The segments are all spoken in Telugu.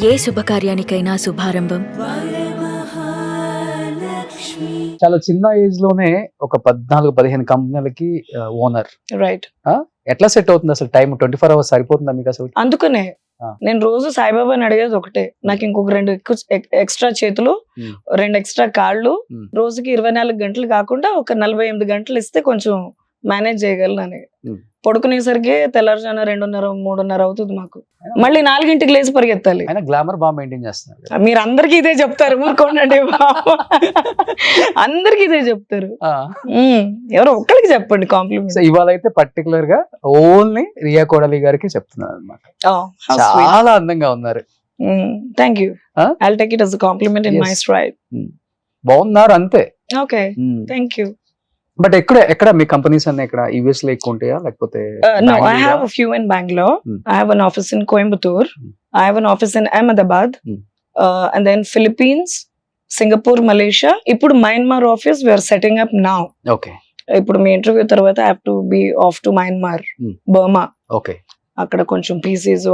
ఏ శుభకార్యానికైనా శుభారంభం చాలా చిన్న ఏజ్ లోనే ఒక 14-15 కంపెనీలకి ఓనర్. రైట్. ఎట్లా సెట్ అవుతుంది అసలు? టైం 24 hours సరిపోతుందా మీకు అసలు? అందుకనే ఆ. నేను రోజు సాయిబాబాని అడిగేది ఒకటే, నాకు ఇంకొక 2 ఎక్స్ట్రా చేతులు, 2 ఎక్స్ట్రా కాళ్ళు, రోజుకి 24 గంటలు కాకుండా ఒక 48 గంటలు ఇస్తే కొంచెం మేనేజ్ చేయగలనని. పడుకునేసరికి తెల్లారుజాన 2:30-3:30 అవుతుంది మాకు. మళ్ళీ 4ంటికి లేచి పరిగెత్తాలి. అయినా గ్లామర్ బాగా మెయింటైన్ చేస్తున్నారు. మీరు అందరికి ఇదే చెప్తారు, ఊరుకోండి బాబు. అందరికి ఇదే చెప్తారు. ఎవరో ఒక్కరికి చెప్పండి కాంప్లిమెంట్. ఇవాళ అయితే పర్టికులర్ గా ఓన్లీ రియా కోడలి గారికి చెప్తున్నాను అనమాట. చాలా అందంగా ఉన్నారు. Thank you. I will take it as a compliment in my stride. బాగున్నారు అంతే. Okay, thank you. బట్ ఎక్కడ మీ కంపెనీస్ అన్ని ఎక్కడ? యూఎస్ లో ఎక్కువ ఉంటాయా లేకపోతే? No, I have a few in Bangalore. I have an office in Coimbatore. I have an office in Ahmedabad. And then Philippines, Singapore, Malaysia. ఇప్పుడు Myanmar office we are setting up now. Okay. ఇప్పుడు మీ ఇంటర్వ్యూ తర్వాత I have to be off to Myanmar, Burma. Okay. అక్కడ కొంచెం పీసీస్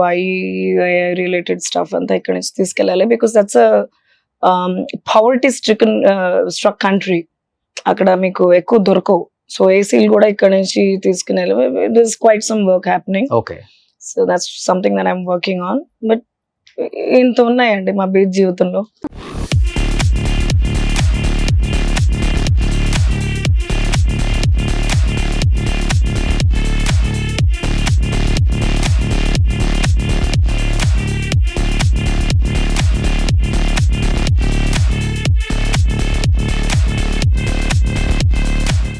రిలేటెడ్ స్టఫ్ అంతా ఇక్కడ నుంచి తీసుకెళ్ళాలి, because that's poverty struck country. అక్కడ మీకు ఎక్కువ దొరకవు, సో ఏసీలు కూడా ఇక్కడ నుంచి తీసుకుని this quite some work happening. Okay. So that's something that I'm working on. But ఇంత ఉన్నాయండి మా బీచ్ జీవితంలో.